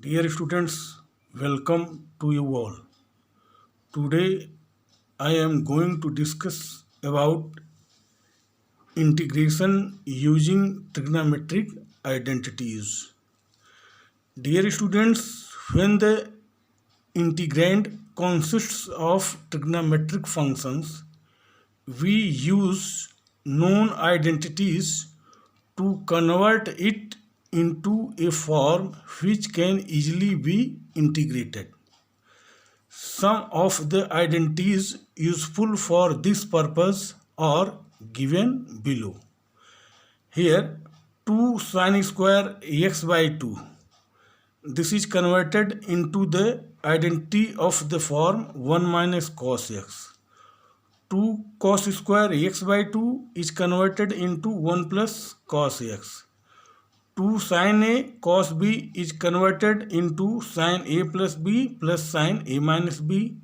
Dear students, welcome to you all. Today I am going to discuss about integration using trigonometric identities. Dear students, when the integrand consists of trigonometric functions, we use known identities to convert it into a form which can easily be integrated. Some of the identities useful for this purpose are given below. Here 2 sin square x by 2. This is converted into the identity of the form 1 minus cos x. 2 cos square x by 2 is converted into 1 plus cos x. 2 sin a cos b is converted into sin a plus b plus sin a minus b.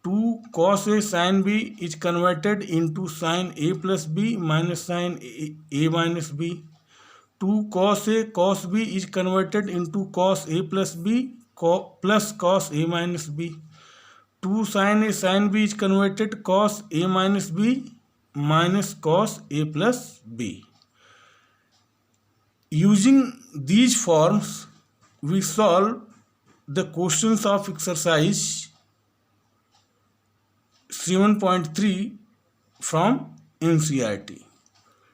2 cos a sin b is converted into sin a plus b minus sin a minus b. 2 cos a cos b is converted into cos a plus b plus cos a minus b. 2 sin a sin b is converted cos a minus b minus cos a plus b. Using these forms, we solve the questions of exercise 7.3 from NCERT.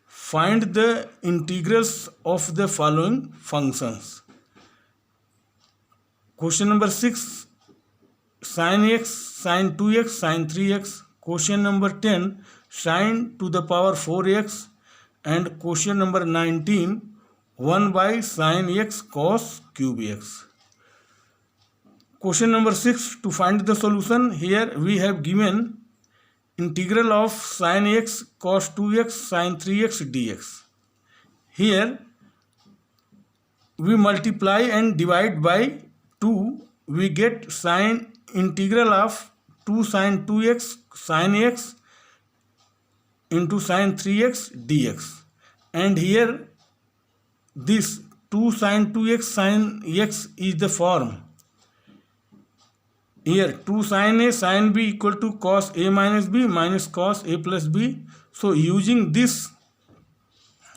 Find the integrals of the following functions. Question number 6, sin x, sin 2x, sin 3x. Question number 10, sin to the power 4x. And question number 19, 1 by sin x cos cube x. Question number 6, to find the solution, here we have given integral of sin x cos 2x sin 3x dx. Here we multiply and divide by 2, we get sin integral of 2 sin 2x sin x into sin 3x dx. And here this 2 sin 2x sin x is the form. Here 2 sin a sin b equal to cos a minus b minus cos a plus b. So using this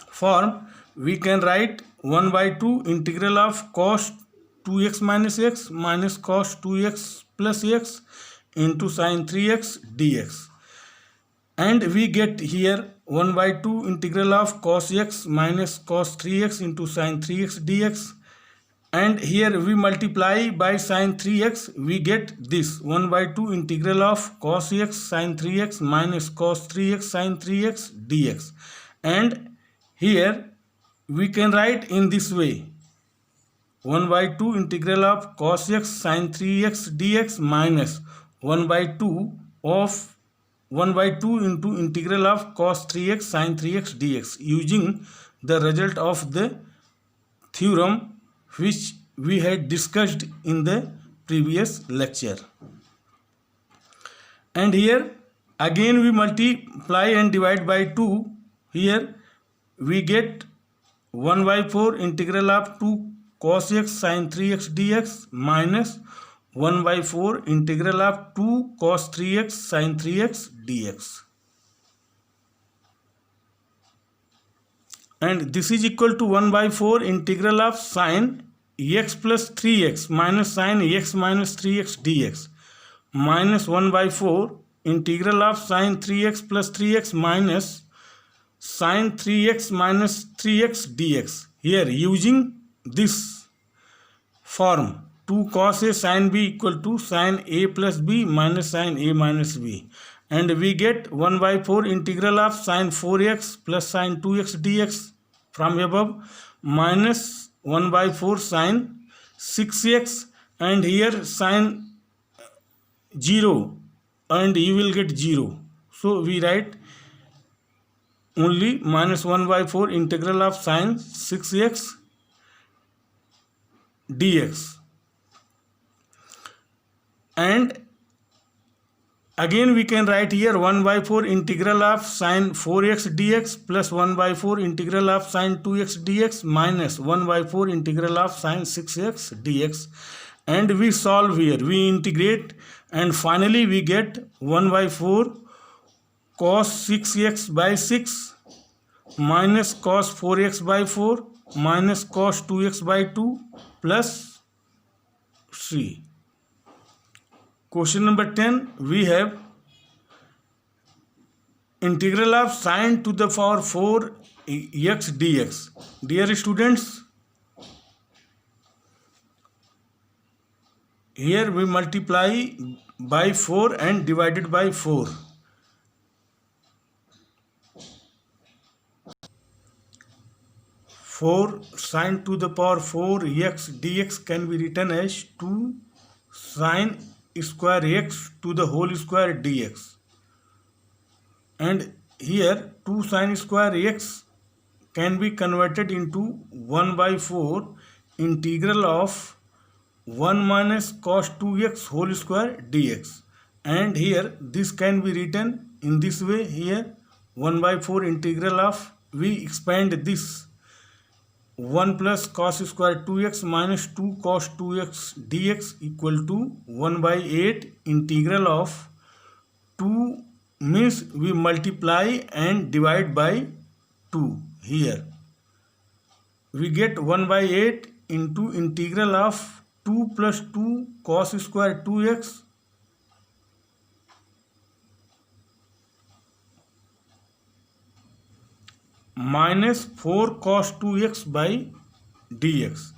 form we can write 1 by 2 integral of cos 2x minus x minus cos 2x plus x into sin 3x dx. And we get here 1 by 2 integral of cos x minus cos 3x into sin 3x dx. And here we multiply by sin 3x, we get this 1 by 2 integral of cos x sin 3x minus cos 3x sin 3x dx. And here we can write in this way 1 by 2 integral of cos x sin 3x dx minus 1 by 2 of 1 by 2 into integral of cos 3x sin 3x dx, using the result of the theorem which we had discussed in the previous lecture. And here again we multiply and divide by 2. Here we get 1 by 4 integral of 2 cos x sin 3x dx minus 1 by 4 integral of 2 cos 3x sin 3x dx. And this is equal to 1 by 4 integral of sin x plus 3x minus sin x minus 3x dx minus 1 by 4 integral of sin 3x plus 3x minus sin 3x minus 3x dx. Here using this form 2 cos a sin b equal to sin a plus b minus sin a minus b. And we get 1 by 4 integral of sin 4x plus sin 2x dx from above minus 1 by 4 sin 6x, and here sin 0, and you will get 0. So we write only minus 1 by 4 integral of sin 6x dx. And Again we can write here 1 by 4 integral of sine 4x dx plus 1 by 4 integral of sine 2x dx minus 1 by 4 integral of sine 6x dx, and we solve here, we integrate, and finally we get 1 by 4 cos 6x by 6 minus cos 4x by 4 minus cos 2x by 2 plus 3. Question number 10, we have integral of sine to the power 4 x dx. Dear students, here we multiply by 4 and divided by 4. Sine to the power 4 x dx can be written as 2 sine square x to the whole square dx, and here 2 sine square x can be converted into 1 by 4 integral of 1 minus cos 2x whole square dx, and here this can be written in this way, here 1 by 4 integral of, we expand this 1 plus cos square 2x minus 2 cos 2x dx equal to 1 by 8 integral of 2, means we multiply and divide by 2. Here we get 1 by 8 into integral of 2 plus 2 cos square 2x minus 4 cos 2x by dx,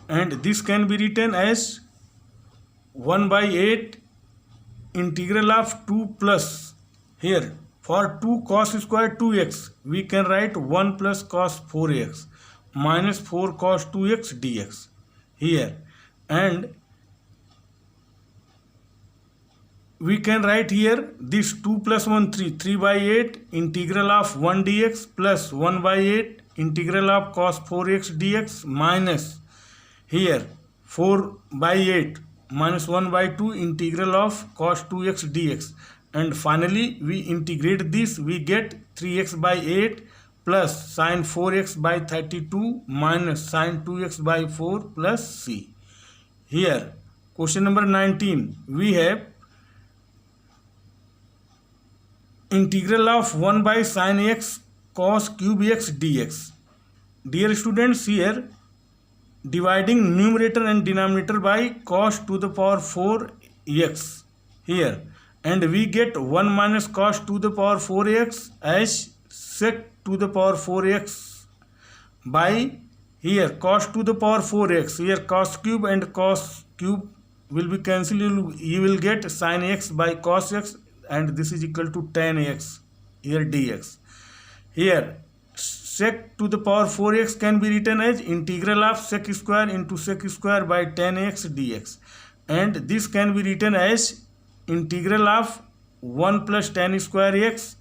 and this can be written as 1 by 8 integral of 2 plus, here for 2 cos square 2x we can write 1 plus cos 4x minus 4 cos 2x dx here, and we can write here this 2 plus 1 3 by 8 integral of 1 dx plus 1 by 8 integral of cos 4x dx minus here 4 by 8 minus 1 by 2 integral of cos 2x dx, and finally we integrate this, we get 3x by 8 plus sin 4x by 32 minus sin 2x by 4 plus c. Here question number 19, we have integral of 1 by sin x cos cube x dx. Dear students, here dividing numerator and denominator by cos to the power 4 x here, and we get 1 minus cos to the power 4x as sec to the power 4x by here cos to the power 4x, here cos cube and cos cube will be cancelled, you will get sin x by cos x, and this is equal to tan x here dx. Here sec to the power 4x can be written as integral of sec square into sec square by tan x dx, and this can be written as integral of 1 plus tan square x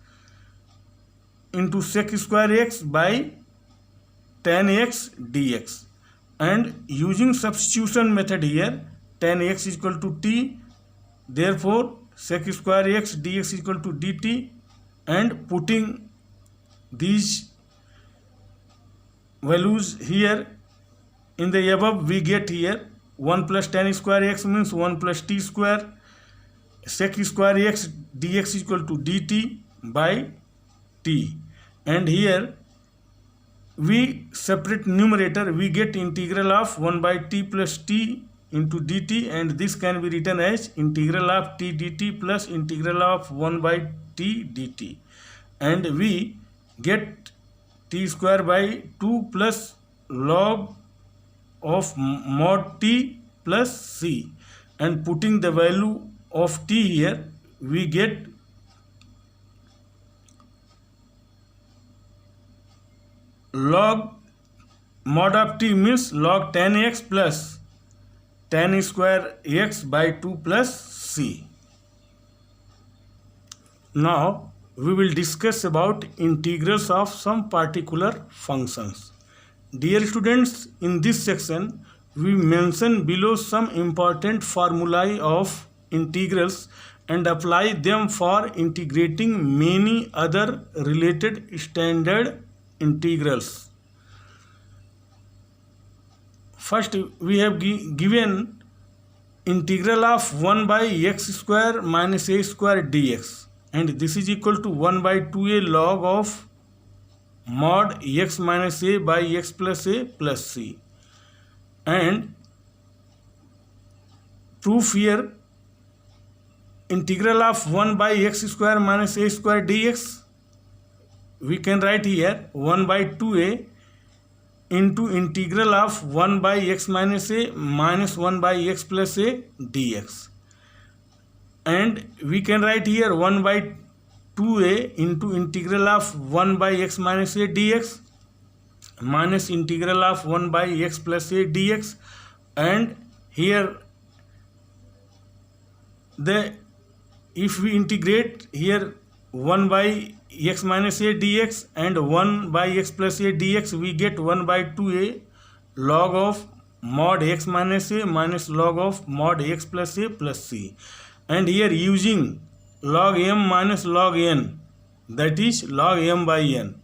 into sec square x by tan x dx, and using substitution method here tan x is equal to t, therefore sec square x dx is equal to dt, and putting these values here in the above we get here 1 plus tan square x means 1 plus t square, sec square x dx is equal to dt by t, and here we separate numerator, we get integral of 1 by t plus t into dt, and this can be written as integral of t dt plus integral of 1 by t dt, and we get t square by 2 plus log of mod t plus c, and putting the value of t here we get log mod of t means log tan x plus tan square x by 2 plus c. Now we will discuss about integrals of some particular functions. Dear students, in this section we mention below some important formulae of integrals and apply them for integrating many other related standard integrals. First, we have given integral of 1 by x square minus a square dx, and this is equal to 1 by 2a log of mod x minus a by x plus a plus c. And proof here, integral of 1 by x square minus a square dx, we can write here 1 by 2a into integral of 1 by x minus a minus 1 by x plus a dx. And we can write here 1 by 2a into integral of 1 by x minus a dx minus integral of 1 by x plus a dx. And here if we integrate here 1 by x minus a dx and 1 by x plus a dx, we get 1 by 2a log of mod x minus a minus log of mod x plus a plus c. And here using log m minus log n, that is log m by n.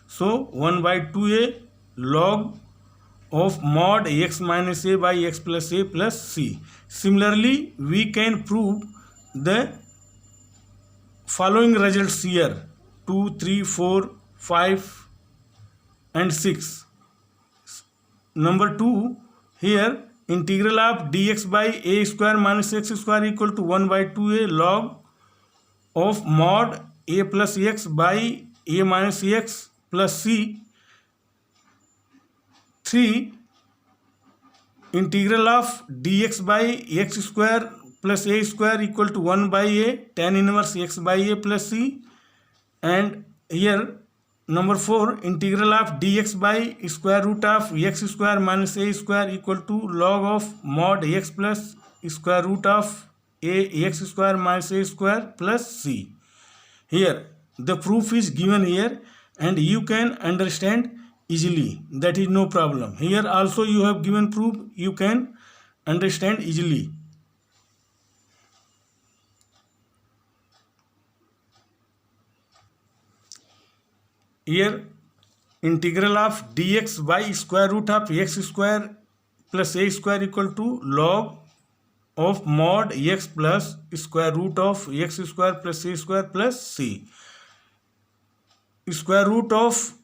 So 1 by 2a log of mod x minus a by x plus a plus c. Similarly, we can prove the following results here: 2, 3, 4, 5 and 6. Number 2, here integral of dx by a square minus x square equal to 1 by 2a log of mod a plus x by a minus x plus c. 3, integral of dx by x square plus a square equal to 1 by a tan inverse x by a plus c. And here number 4, integral of dx by square root of x square minus a square equal to log of mod x plus square root of a x square minus a square plus c. Here the proof is given here and you can understand easily, that is no problem. Here also you have given proof, you can understand easily. Here integral of dx by square root of x square plus a square equal to log of mod x plus square root of x square plus a square plus c. Square root of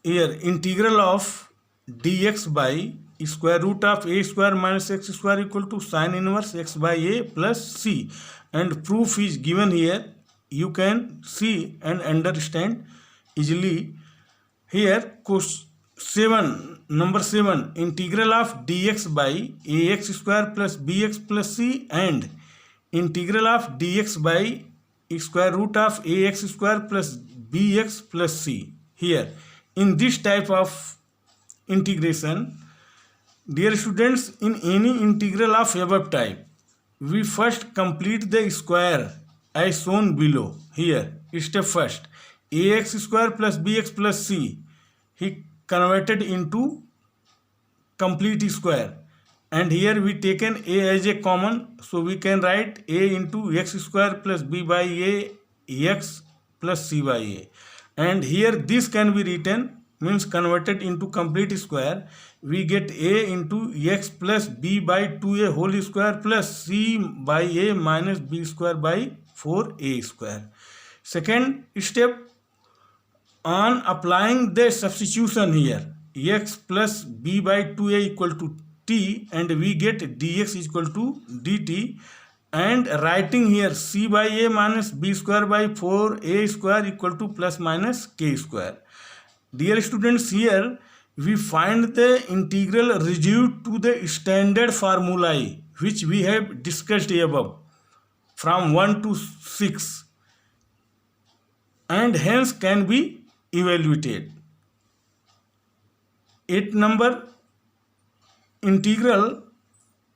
here integral of dx by square root of a square minus x square equal to sin inverse x by a plus c. And proof is given here, you can see and understand easily. Here number 7, integral of dx by ax square plus bx plus c and integral of dx by square root of ax square plus bx plus c. Here in this type of integration, dear students, in any integral of above type, we first complete the square as shown below. Here step first, ax square plus bx plus c, he converted into complete square, and here we taken a as a common, so we can write a into x square plus b by a x plus c by a. And here this can be written, means converted into complete square, we get a into x plus b by 2a whole square plus c by a minus b square by 4a square. Second step, on applying the substitution here, x plus b by 2a equal to t, and we get dx equal to dt, and writing here c by a minus b square by 4a square equal to plus minus k square. Dear students, here we find the integral reduced to the standard formulae which we have discussed above from 1 to 6, and hence can be evaluated. 8 number, integral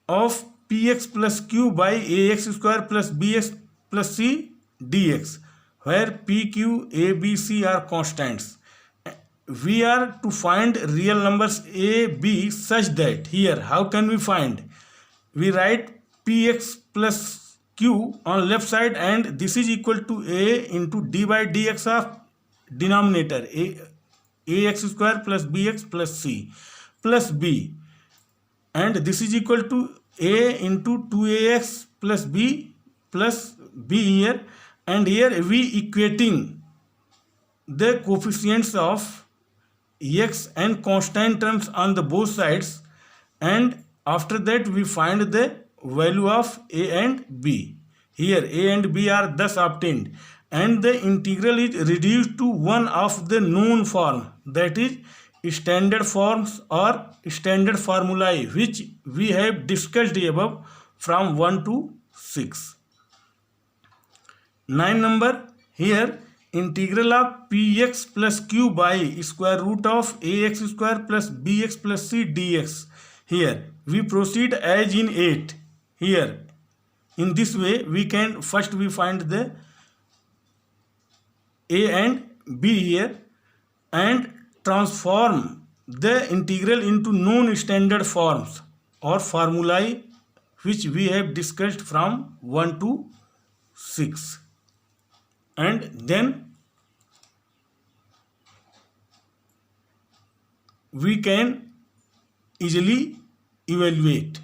of px plus q by ax square plus bx plus c dx, where p, q, a, b, c are constants. We are to find real numbers a, b such that, here how can we find? We write px plus q on left side, and this is equal to a into d by dx of denominator ax square plus bx plus c plus b, and this is equal to a into 2ax plus b plus b here, and here we equating the coefficients of x and constant terms on the both sides, and after that we find the value of a and b. Here a and b are thus obtained, and the integral is reduced to one of the known form, that is standard forms or standard formulae, which we have discussed above from 1 to 6. 9 number, here integral of px plus q by square root of ax square plus bx plus c dx. Here we proceed as in 8. Here in this way we can first we find the a and b here, and transform the integral into known standard forms or formulae, which we have discussed from 1 to 6. And then we can easily evaluate.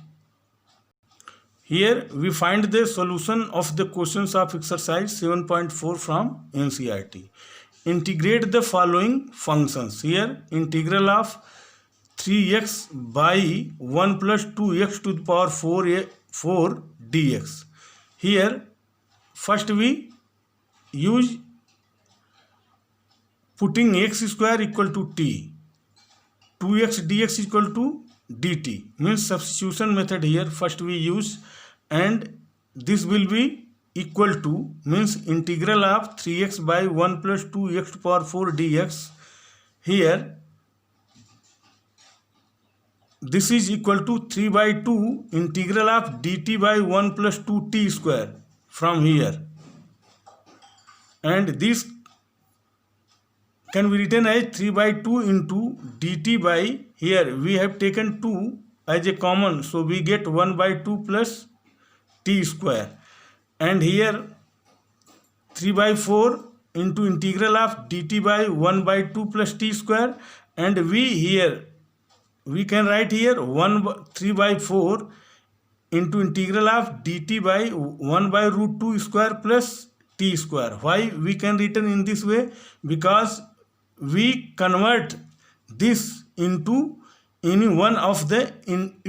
Here we find the solution of the questions of exercise 7.4 from NCERT. Integrate the following functions. Here integral of 3x by 1 plus 2x to the power 4 dx. Here first we use putting x square equal to t, 2x dx equal to dt, means substitution method here first we use, and this will be equal to, means integral of 3x by 1 plus 2x to power 4 dx. Here this is equal to 3 by 2 integral of dt by 1 plus 2t square from here, and this can be written as 3 by 2 into dt by, here we have taken 2 as a common, so we get 1 by 2 plus t square, and here 3 by 4 into integral of dt by 1 by 2 plus t square, and we can write here 3 by 4 into integral of dt by 1 by root 2 square plus t square. Why we can written in this way? Because we convert this into any one of the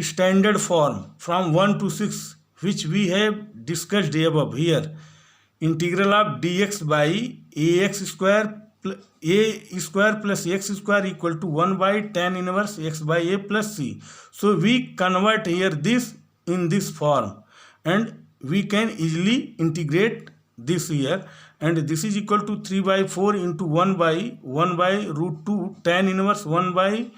standard form from 1 to 6, which we have discussed above. Here integral of dx by ax square plus x square equal to 1 by tan inverse x by a plus c. So we convert here this in this form, and we can easily integrate this here, and this is equal to 3 by 4 into 1 by root 2 tan inverse 1 by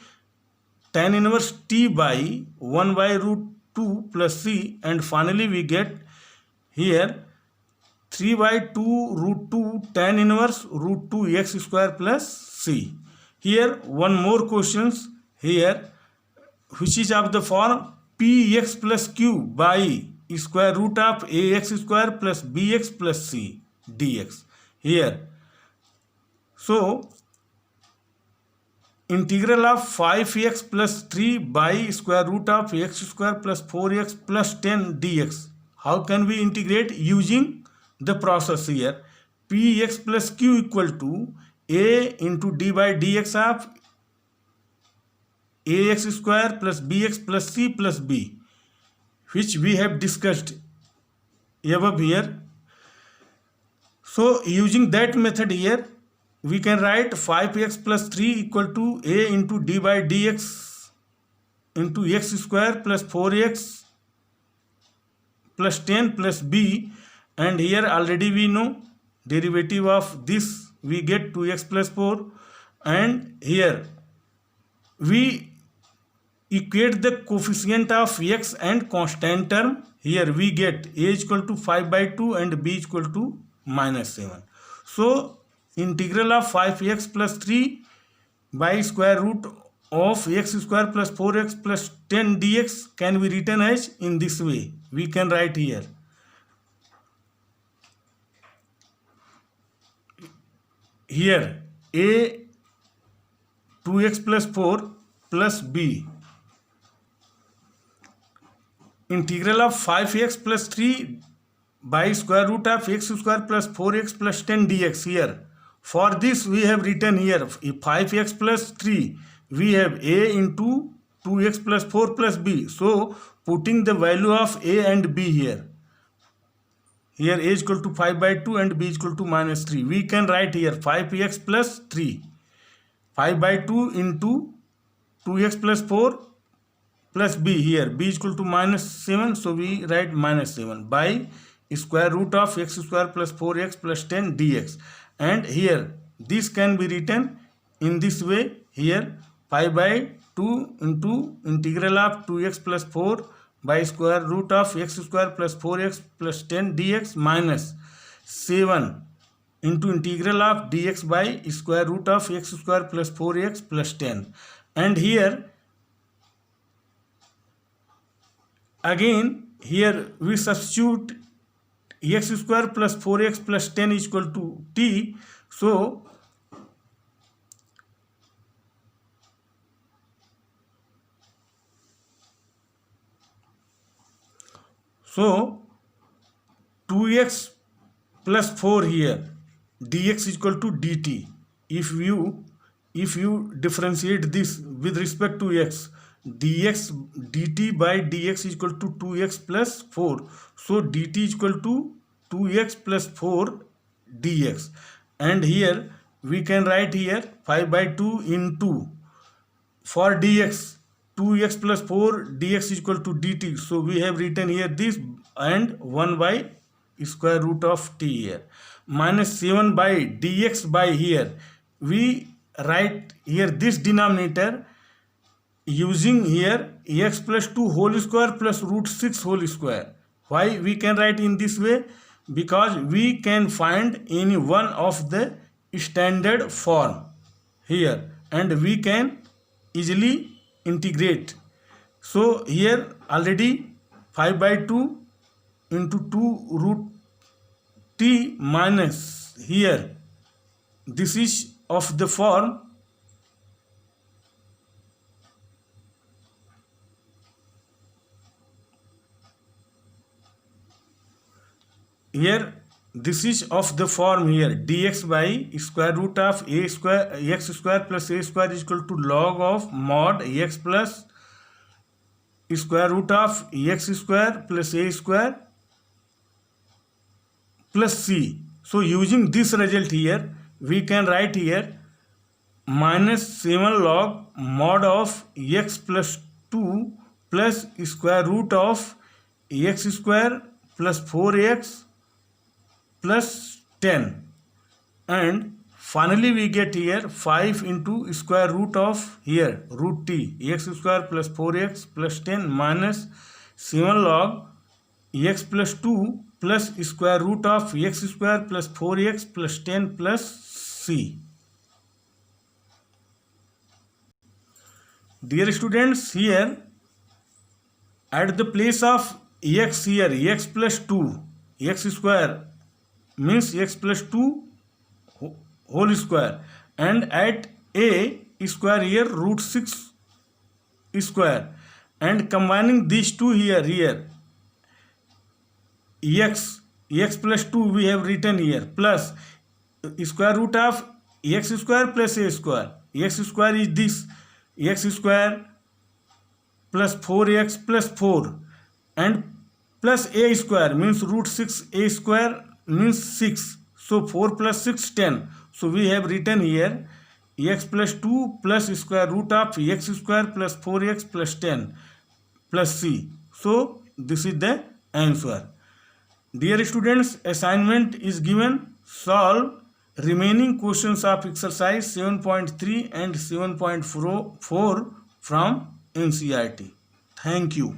tan inverse t by 1 by root 2 plus c, and finally we get here 3 by 2 root 2 tan inverse root 2 x square plus c. Here one more questions here, which is of the form px plus q by square root of ax square plus bx plus c dx. Here so integral of 5x plus 3 by square root of x square plus 4x plus 10 dx. How can we integrate? Using the process here, px plus q equal to a into d by dx of ax square plus bx plus c plus b, which we have discussed above here. So using that method here, we can write 5x plus 3 equal to a into d by dx into x square plus 4x plus 10 plus b, and here already we know derivative of this we get 2x plus 4, and here we equate the coefficient of x and constant term. Here we get a is equal to 5 by 2 and b is equal to -7. So integral of 5x plus 3 by square root of x square plus 4x plus 10 dx can be written as in this way. We can write here here a 2x plus 4 plus b integral of 5x plus 3 by square root of x square plus 4x plus 10 dx. Here for this we have written here 5x plus 3 we have a into 2x plus 4 plus b. So putting the value of a and b here a is equal to 5 by 2 and b is equal to minus 3. We can write here 5x plus 3, 5 by 2 into 2x plus 4 plus b, here b is equal to minus 7, so we write minus 7 by square root of x square plus 4x plus 10 dx. And here this can be written in this way, here 5 by 2 into integral of 2x plus 4 by square root of x square plus 4x plus 10 dx minus 7 into integral of dx by square root of x square plus 4x plus 10. And here again here we substitute x square plus 4x plus 10 is equal to t. So 2x plus 4 here dx is equal to dt. If you differentiate this with respect to x, dx dt by dx is equal to 2x plus 4. So dt is equal to 2x plus 4 dx. And here we can write here 5 by 2 into, for dx 2x plus 4 dx is equal to dt. So we have written here this and 1 by square root of t here minus 7 by dx by, here we write here this denominator using here x plus 2 whole square plus root 6 whole square. Why we can write in this way? Because we can find any one of the standard form here and we can easily integrate. So here already 5 by 2 into 2 root t minus, here this is of the form here, this is of the form here dx by square root of a square x square plus a square is equal to log of mod x plus square root of x square plus a square plus c. So using this result here we can write here minus 7 log mod of x plus 2 plus square root of x square plus 4x plus 10. And finally we get here 5 into square root of here root t x square plus 4x plus 10 minus 7 log x plus 2 plus square root of x square plus 4x plus 10 plus c. Dear students, here at the place of x, here x plus 2 x square means x plus 2 whole square, and at a square here root 6 square, and combining these two here x plus 2 we have written here plus square root of x square plus a square. X square is this x square plus 4x plus 4 and plus a square means root 6 a square means 6. So 4 plus 6 10. So we have written here x plus 2 plus square root of x square plus 4x plus 10 plus c. So this is the answer. Dear students, assignment is given. Solve remaining questions of exercise 7.3 and 7.4 from NCERT. Thank you.